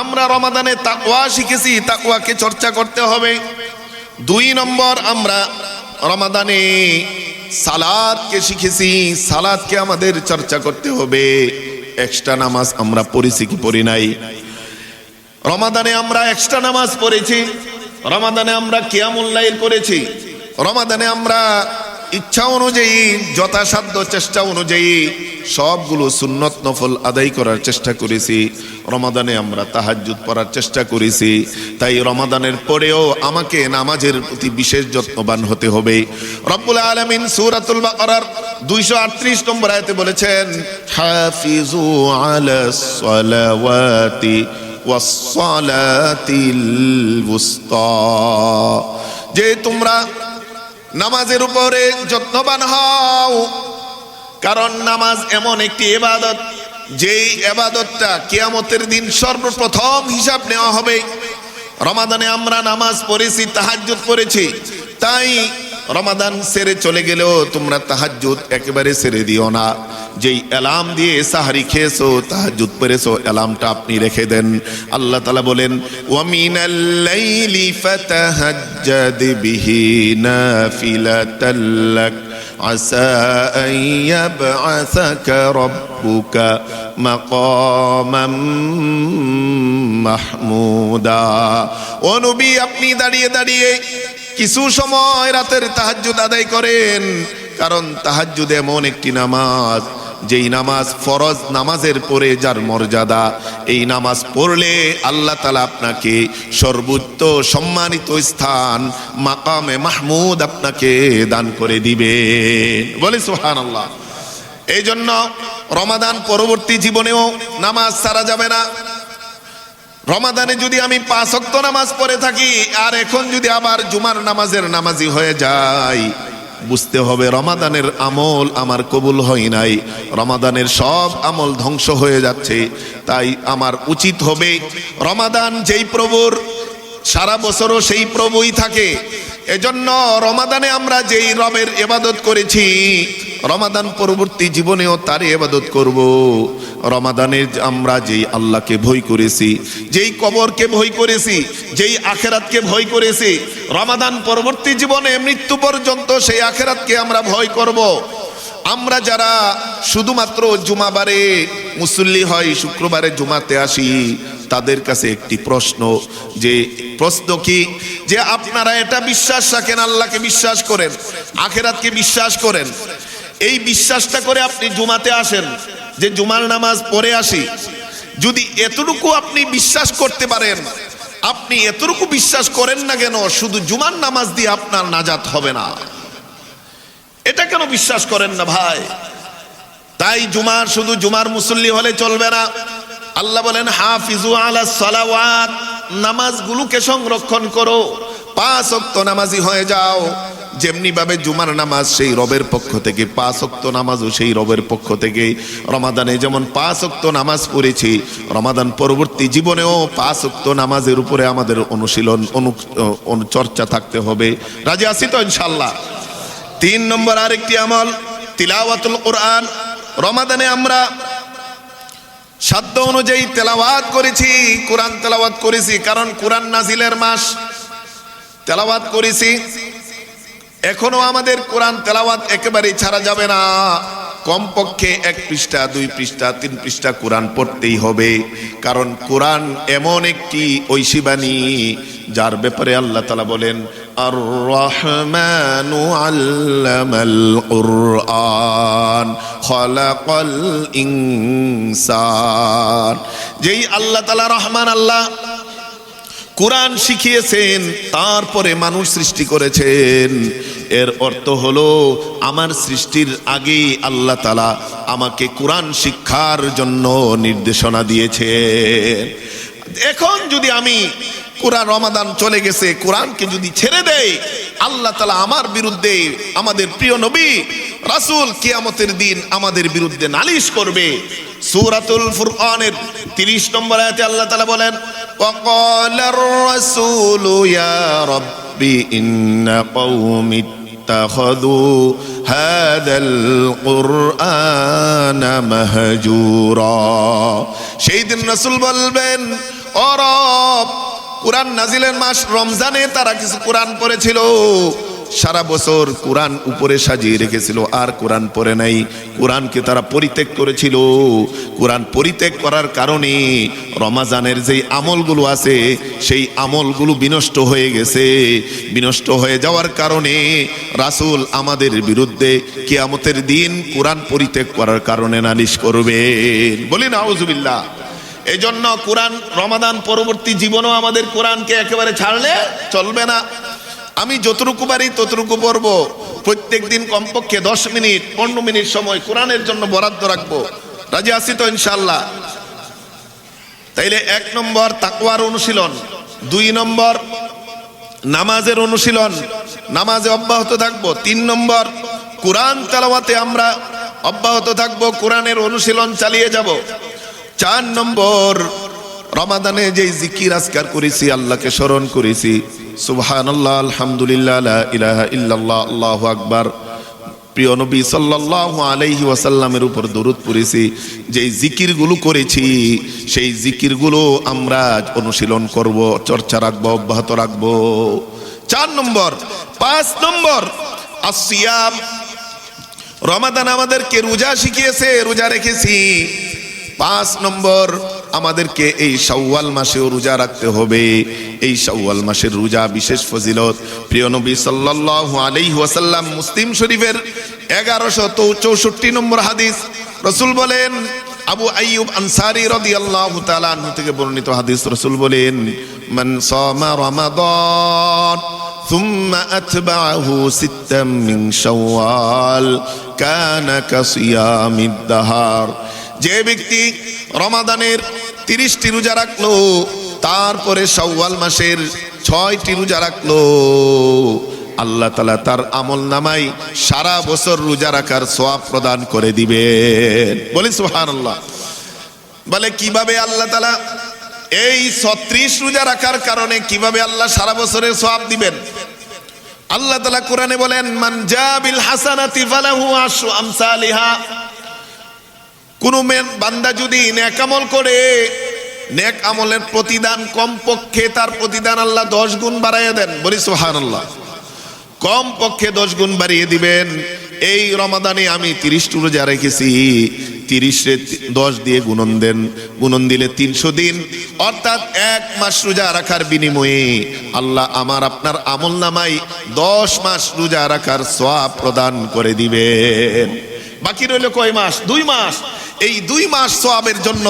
আমরা রমাদানে তাকওয়া শিখেছি, তাকওয়াকে চর্চা করতে হবে। 2 নম্বর, আমরা রমাদানে সালাতকে শিখেছি, সালাতকে আমাদের চর্চা করতে হবে। এক্সট্রা নামাজ আমরা পড়েছি কি পড়ি নাই? রমাদানে আমরা এক্সট্রা নামাজ পড়েছি, রমাদানে আমরা কিয়ামুল লাইল করেছি, রমাদানে আমরা ইচ্ছা অনুযায়ী, যথাসাধ্য চেষ্টা অনুযায়ী সবগুলো সুন্নত নফল আদায় করার চেষ্টা করেছি। রমাদানে আমরা তাহাজ্জুদ পড়ার চেষ্টা করেছি। তাই রমাদানের পরেও আমাকে নামাজের প্রতি বিশেষ যত্নবান হতে হবে। রব্বুল আলামিন সূরাতুল বাকারার 238 নম্বর আয়াতে বলেছেন, হাফিজু আলাস সালাওয়াতি ওয়াস সালাতিল উসতা, যে তোমরা নামাজের উপরে যত্নবান হও। কারণ নামাজ এমন একটি ইবাদত, যেই ইবাদতটা কিয়ামতের দিন সর্বপ্রথম হিসাব নেওয়া হবে। রমাদানে আমরা নামাজ পড়েছি, তাহাজ্জুদ পড়েছি, তাই রমাদান সেরে চলে গেলেও তোমরা তাহাজ্জুদ একেবারে ছেড়ে দিও না। যেই অ্যালার্ম দিয়ে সাহারি খেয়েছো, তাহাজ্জুদ পড়েছো, অ্যালার্মটা আপনি রেখে দেন। আল্লাহ তাআলা বলেন, ওয়া মিনাল লাইলি ফাতাহাজ্জাদ বিহি নাফিলাতাল লাক আসা আন ইয়াবআসাকা রাব্বুকা মাকামান মাহমুদা। ও নবী, আপনি দাঁড়িয়ে দাঁড়িয়ে কিছু সময় রাতের তাহাজ্জুদ আদায় করেন। কারণ তাহাজ্জুদ এমন একটি নামাজ, যেই নামাজ ফরজ নামাজের পরে যার মর্যাদা, এই নামাজ পড়লে আল্লাহ তাআলা আপনাকে সর্বোচ্চ সম্মানিত স্থান মাকামে মাহমুদ আপনাকে দান করে দিবে। বলে সুবহানাল্লাহ। এই জন্য রমাদান পরবর্তী জীবনেও নামাজ ছাড়া যাবে না। রমাদানে যদি আমি 5 ওয়াক্ত নামাজ পড়ে থাকি, আর এখন যদি আবার জুমার নামাজের নামাজি হয়ে যাই, বুঝতে হবে রমাদানের আমল আমার কবুল হয় নাই, রমাদানের সব আমল ধ্বংস হয়ে যাচ্ছে। তাই আমার উচিত হবে, রমাদান যেই প্রভুর, সারা বছরও সেই প্রভুই থাকে। এজন্য রমাদানে আমরা যেই রবের ইবাদত করেছি, রমাদান পরবর্তী জীবনেও তার ইবাদত করব। রমাদানে আমরা যেই আল্লাহকে ভয় করেছি, যেই কবরকে ভয় করেছি, যেই আখেরাতকে ভয় করেছি, রমাদান পরবর্তী জীবনে মৃত্যু পর্যন্ত সেই আখেরাতকে আমরা ভয় করব। আমরা যারা শুধুমাত্র জুমাবারে মুসল্লি হয়, শুক্রবারে জুমাতে আসি, তাদের কাছে একটি প্রশ্ন, যে প্রশ্ন কি, যে আপনারা এটা বিশ্বাস রাখেন, আল্লাহকে বিশ্বাস করেন, আখেরাতকে বিশ্বাস করেন, এই বিশ্বাসটা করে আপনি জুমাতে আসেন, যে জুমার নামাজ পড়ে আসি। যদি এতটুকু আপনি বিশ্বাস করতে পারেন, আপনি এতটুকু বিশ্বাস করেন না কেন শুধু জুমার নামাজ দিয়ে আপনার নাজাত হবে না? এটা কেন বিশ্বাস করেন না ভাই? তাই জুমার শুধু জুমার মুসল্লি হলে চলবে না। আল্লাহ বলেন, হাফিজু আলাস সালাওয়াত, নামাজগুলোকে সংরক্ষণ করো, 5 ওয়াক্ত নামাজি হয়ে যাও। যেমনি ভাবে জুমার নামাজ সেই রবের পক্ষ থেকে, 5 ওয়াক্ত নামাজও সেই রবের পক্ষ থেকে। রমাদানে যেমন 5 ওয়াক্ত নামাজ পড়েছি, রমাদান পরবর্তী জীবনেও 5 ওয়াক্ত নামাজের উপরে আমাদের অনুশীলন চর্চা থাকতে হবে। রাজি আছি তো ইনশাআল্লাহ? 3 নম্বর আরেকটি আমল তিলাওয়াতুল কোরআন। রমাদানে আমরা সাধ্য অনুযায়ী তেলাওয়াত করেছি, কোরআন তেলাওয়াত করেছি, কারণ কোরআন নাজিলের মাস। তেলাওয়াত করেছি, এখনো আমাদের কোরআন তেলাওয়াত একেবারেই ছাড়া যাবে না। কমপক্ষে 1 পৃষ্ঠা, 2 পৃষ্ঠা, 3 পৃষ্ঠা কোরআন পড়তেই হবে, কারণ কোরআন এমন একটি ঐশী বাণী যার ব্যাপারে আল্লাহ তাআলা বলেন আর রহমানু আল্লামাল কুরআন খালাকাল ইনসান। যেই আল্লাহ তাআলা রহমান, আল্লাহ কোরআন শিখিয়েছেন, তারপরে মানুষ সৃষ্টি করেছেন। এর অর্থ হলো আমার সৃষ্টির আগেই আল্লাহ তাআলা আমাকে কোরআন শিক্ষার জন্য নির্দেশনা দিয়েছেন। এখন যদি আমি কোরআন, রমাদান চলে গেছে, কোরআনকে যদি ছেড়ে দেই, আল্লাহ তাআলা আমার বিরুদ্ধে, আমাদের প্রিয় নবী রাসূল কিয়ামতের দিন আমাদের বিরুদ্ধে নালিশ করবে। সূরাতুল ফুরকানের 30 নম্বর আয়াতে আল্লাহ তাআলা বলেন ওয়াকালার রাসূলু ইয়া রাব্বি ইন্না কওমি ইত্তাখাযু হাযাল কুরআনা মাহজুরা। সেই দিন রাসূল বলবেন, ও রব, কোরআন নাজিলের মাস রমজানে তারা কিছু কোরআন পড়েছিল, সারা বছর কোরআন উপরে সাজিয়ে রেখেছিল, আর কোরআন পড়ে নাই। কোরআনকে তারা পরিত্যাগ করেছিল। কোরআন পরিত্যাগ করার কারণে রমজানের যেই আমলগুলো আছে সেই আমলগুলো বিনষ্ট হয়ে গেছে। বিনষ্ট হয়ে যাওয়ার কারণে রাসূল আমাদের বিরুদ্ধে কিয়ামতের দিন কোরআন পরিত্যাগ করার কারণে নালিশ করবেন। বলি নাউজুবিল্লাহ। এই জন্য কোরআন রমাদান পরবর্তী জীবনও আমাদের কোরআনকে একেবারে ছাড়লে চলবে না। আমি যতটুকু পারি ততটুকু পড়বো। প্রত্যেক দিন কমপক্ষে 10 মিনিট 15 মিনিট সময় কোরআনের জন্য বরাদ্দ রাখবো। রাজি আছি তো ইনশাআল্লাহ? তাইলে 1 নম্বর তাকওয়ার অনুশীলন, 2 নম্বর নামাজের অনুশীলন, নামাজে অব্যাহত থাকবো, 3 নম্বর কোরআন তেলাওয়াতে আমরা অব্যাহত থাকবো, কোরআনের অনুশীলন চালিয়ে যাব, 4 নম্বর রমাদানে যে জিকির আজকার করেছি, আল্লাহকে স্মরণ করেছি, সুবহানাল্লাহ, আলহামদুলিল্লাহ, লা ইলাহা ইল্লাল্লাহ, আল্লাহু আকবার, প্রিয় নবী সাল্লাল্লাহু আলাইহি ওয়াসাল্লামের উপর দরুদ পড়েছি, যেই জিকিরগুলো করেছি সেই জিকিরগুলো আমরা অনুশীলন করব, চর্চা রাখবো, অব্যাহত রাখবো। 4 নম্বর। 5 নম্বর আসিয়াম। রমাদান আমাদেরকে রোজা শিখিয়েছে, রোজা রেখেছি। 5 নম্বর আমাদেরকে এই শাওয়াল মাসেও রোজা রাখতে হবে। এই শাওয়াল মাসের রোজা বিশেষ ফজিলত। প্রিয় নবী সাল্লাল্লাহু আলাইহি ওয়াসাল্লাম মুসলিম শরীফের 1164 নম্বর হাদিস, রাসূল বলেন, আবু আইয়ুব আনসারী রাদিয়াল্লাহু তাআলা আনহু থেকে বর্ণিত হাদিস, রাসূল বলেন, মান সামা রমাদান সুম্মা আতবাআহু সিত্তাম মিন শাওয়াল কানা কাসিয়ামিদ দাহার। যে ব্যক্তি রমাদানের 30টি রোজা রাখলো, তারপরে শাওয়াল মাসের 6টি রোজা রাখলো, আল্লাহ তাআলা তার আমল নামায় সারা বছর রোজা রাখার সওয়াব প্রদান করে দিবেন। বলি সুবহানাল্লাহ। বলে কিভাবে আল্লাহ তাআলা এই 36 রোজা রাখার কারণে কিভাবে আল্লাহ সারা বছরের সওয়াব দিবেন? আল্লাহ তাআলা কোরআনে বলেন, মান জাবিল হাসানাতি ফালাহু আশরু আমসালিহা। কোন বান্দা যদি নেক আমল করে, নেক আমলের প্রতিদান কমপক্ষে তার প্রতিদান আল্লাহ 10 গুণ বাড়াইয়া দেন। বলি সুবহানাল্লাহ। কমপক্ষে 10 গুণ বাড়িয়ে দিবেন। এই রমাদানে আমি 30 রোজা রেখেছি, 30 10 দিয়ে গুণন দেন, গুণন দিলে 300 দিন, অর্থাৎ 1 মাস রোজা রাখার বিনিময়ে আল্লাহ আমার আপনার আমল নামায় 10 মাস রোজা রাখার সওয়াব প্রদান করে দিবেন। বাকি রইল কয় মাস? 2 মাস। এই 2 মাস সওয়াবের জন্য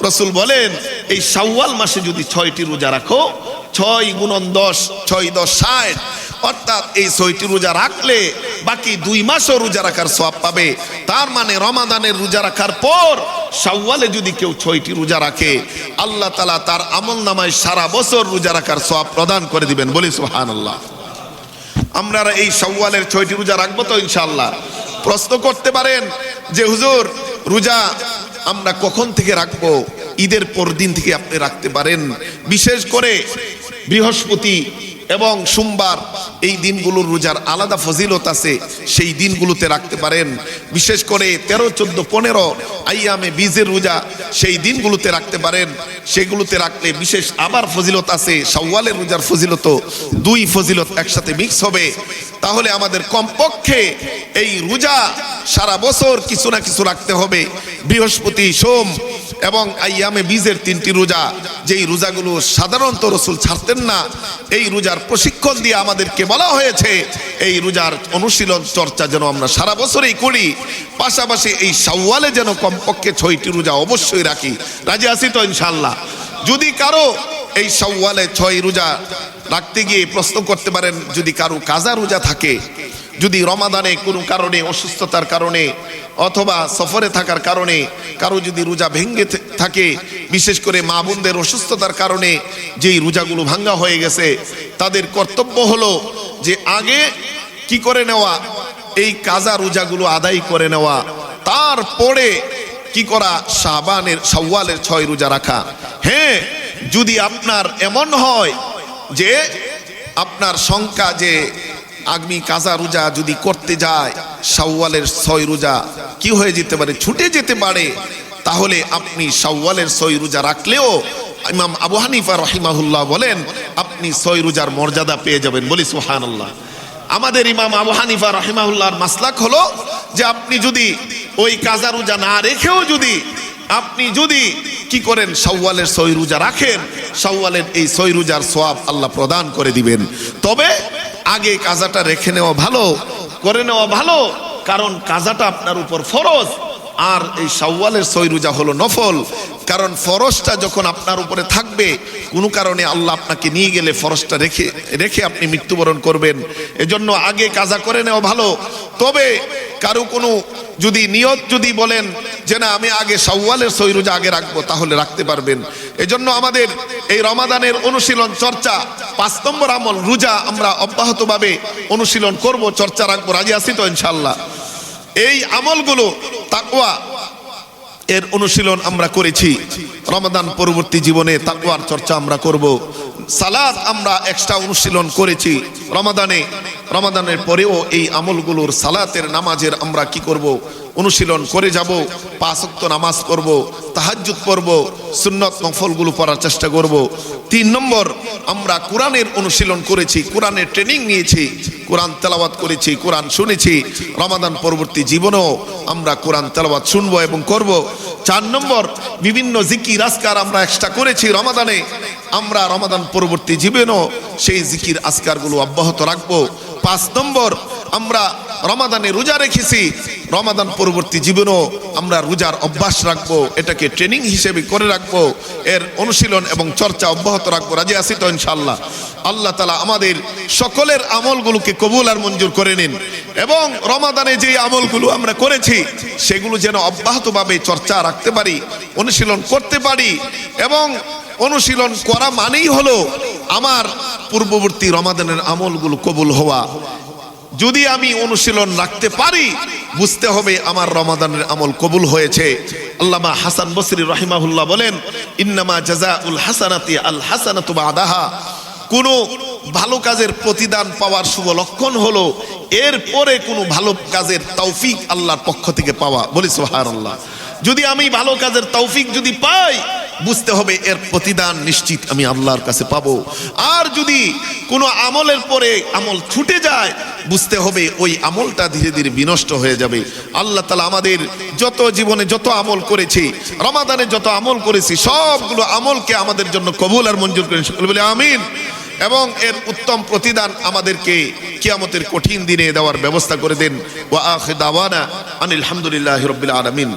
রাসূল বলেন, এই শাওয়াল মাসে যদি 6টি রোজা রাখো, 6 গুণন 10, 6 10 60, অর্থাৎ এই 6টি রোজা রাখলে বাকি 2 মাসও রোজা রাখার সওয়াব পাবে। তার মানে রমাদানের রোজা রাখার পর শাওয়ালে যদি কেউ 6টি রোজা রাখে, আল্লাহ তাআলা তার আমল নামায় সারা বছর রোজা রাখার সওয়াব প্রদান করে দিবেন। বলি সুবহানাল্লাহ। আমরা এই শাওয়ালের 6টি রোজা রাখবো তো ইনশাআল্লাহ? প্রশ্ন করতে পারেন যে হুজুর রোজা আমরা কখন থেকে রাখবো? ঈদের পর দিন থেকে আপনি রাখতে পারেন। বিশেষ করে বৃহস্পতি এবং সোমবার এই দিনগুলোর রোজার আলাদা ফজিলত আছে, সেই দিনগুলোতে রাখতে পারেন। বিশেষ করে 13, 14, 15 আইয়ামে বীজের রোজা সেই দিনগুলোতে রাখতে পারেন। সেগুলোতে রাখলে বিশেষ আবার ফজিলত আছে। শাওয়ালের রোজার ফজিলত, 2 ফজিলত একসাথে মিক্স হবে। তাহলে আমাদের কমপক্ষে এই রোজা সারা বছর কিছু না কিছু রাখতে হবে। বৃহস্পতি, সোম এবং আইয়ামে বীজের 3টি রোজা, যেই রোজাগুলো সাধারণত রাসূল ছাড়তেন না, এই রোজার প্রশিক্ষণ দিয়ে আমাদেরকে বলা হয়েছে এই রোজার অনুশীলন চর্চা যেন আমরা সারা বছরই করি। পাশাপাশি এই শাওয়ালে যেন কমপক্ষে 6টি রোজা অবশ্যই রাখি। রাজি আছি তো ইনশাআল্লাহ? যদি কারো এই শাওয়ালে 6 রোজা রাখতে গিয়ে প্রশ্ন করতে পারেন, যদি কারো কাজা রোজা থাকে, যদি রমাদানে কোনো কারণে অসুস্থতার কারণে অথবা সফরে থাকার কারণে কারো যদি রোজা ভেঙে থাকে, বিশেষ করে মা বোনদের অসুস্থতার কারণে যেই রোজাগুলো ভাঙ্গা হয়ে গেছে, তাদের কর্তব্য হলো যে আগে কি করে নেওয়া, এই কাজা রোজাগুলো আদায় করে নেওয়া, তারপরে কি করা, শাওয়ালের 6 রোজা রাখা। হ্যাঁ, যদি আপনার এমন হয় যে আপনার শঙ্কা যে আগামী কাজা রোজা যদি করতে যায়, শাওয়ালের 6 রোজা কি হয়ে যেতে পারে, ছুটে যেতে পারে, তাহলে আপনি শাওয়ালের 6 রোজা রাখলেও ইমাম আবু হানিফা রাহিমাহুল্লাহ বলেন আপনি 6 রোজার মর্যাদা পেয়ে যাবেন। বলি সুবহানাল্লাহ। আমাদের ইমাম আবু হানিফা রাহিমাহুল্লাহর মাসলাক হলো যে আপনি যদি ওই কাজা রোজা না রেখেও আপনি যদি কি করেন, শাওয়ালের 6 রোজা রাখেন, শাওয়ালের এই 6 রোজার সওয়াব আল্লাহ প্রদান করে দিবেন। তবে আগে কাজাটা রেখে নেওয়া ভালো, করে নেওয়া ভালো, কারণ কাজাটা আপনার উপর ফরজ, আর এই শাওয়ালের 6 রোজা হলো নফল। কারণ ফরজটা যখন আপনার উপরে থাকবে, কোনো কারণে আল্লাহ আপনাকে নিয়ে গেলে ফরজটা রেখে আপনি মৃত্যুবরণ করবেন। এজন্য আগে কাজা করে নেওয়া ভালো। তবে কারো কোনো যদি নিয়ত যদি বলেন যে না আমি আগে শাওয়ালের 6 রোজা আগে রাখবো, তাহলে রাখতে পারবেন। এজন্য আমাদের এই রমাদানের অনুশীলন চর্চা 5 নম্বর আমল রোজা আমরা অব্যাহতভাবে অনুশীলন করব, চর্চা রাখবো। রাজি আছি তো ইনশাআল্লাহ? এই আমলগুলো তাকওয়া এর অনুশীলন আমরা করেছি। রমাদান পরবর্তী জীবনে তাকওয়ার চর্চা আমরা করব। সালাত আমরা এক্সট্রা অনুশীলন করেছি রমাদানের পরেও এই আমলগুলোর সালাতের নামাজের আমরা কি করব, অনুশীলন করে যাব। 5 ওয়াক্ত নামাজ করব, তাহাজ্জুদ পড়ব, সুন্নত নফলগুলো পড়ার চেষ্টা করব। 3 নম্বর আমরা কোরআনের অনুশীলন করেছি, কোরআনের ট্রেনিং নিয়েছি, কোরআন তেলাওয়াত করেছি, কোরআন শুনেছি। রমাদান পরবর্তী জীবনেও আমরা কোরআন তেলাওয়াত শুনবো এবং করব। 4 নম্বর বিভিন্ন জিকির আজকার আমরা এক্সট্রা করেছি রমাদানে, আমরা রমাদান পরবর্তী জীবনেও সেই জিকির আজকারগুলো অব্যাহত রাখবো। 5 নম্বর আমরা রমাদানে রোজা রেখেছি, রমাদান পরবর্তী জীবনেও আমরা রোজার অভ্যাস রাখবো, এটাকে ট্রেনিং হিসেবে করে রাখবো, এর অনুশীলন এবং চর্চা অব্যাহত রাখবো। রাজি আছি তো ইনশাআল্লাহ? আল্লাহ তাআলা আমাদের সকলের আমলগুলোকে কবুল আর মঞ্জুর করে নিন, এবং রমাদানে যে আমলগুলো আমরা করেছি সেগুলো যেন অব্যাহতভাবে চর্চা রাখতে পারি, অনুশীলন করতে পারি। এবং অনুশীলন করা মানেই হলো আমার পূর্ববর্তী রমাদানের আমলগুলো কবুল হওয়া। যদি আমি অনুশীলন রাখতে পারি, বুঝতে হবে আমার রমাদানের আমল কবুল হয়েছে। আল্লামা হাসান বসরি রাহিমাহুল্লাহ বলেন, ইন্নামা জাযাউল হাসানাতি আল হাসানাতু বাদাহা। কোনো ভালো কাজের প্রতিদান পাওয়ার শুভ লক্ষণ হলো এরপরে কোনো ভালো কাজের তৌফিক আল্লাহর পক্ষ থেকে পাওয়া। বলি সুবহানাল্লাহ। যদি আমি ভালো কাজের তৌফিক যদি পাই, বুঝতে হবে এর প্রতিদান নিশ্চিত আমি আল্লাহর কাছে পাবো। আর যদি কোনো আমলের পরে আমল ছুটে যায়, বুঝতে হবে ওই আমলটা ধীরে ধীরে বিনষ্ট হয়ে যাবে। আল্লাহ তাআলা আমাদের যত জীবনে যত আমল করেছি, রমাদানে যত আমল করেছি, সবগুলো আমলকে আমাদের জন্য কবুল আর মঞ্জুর করেন। সকলে বলে আমিন। এবং এর উত্তম প্রতিদান আমাদেরকে কিয়ামতের কঠিন দিনে দেওয়ার ব্যবস্থা করে দেন। ওয়া আখিরু দাওয়ানা আনিল হামদুলিল্লাহি রাব্বিল আলামিন।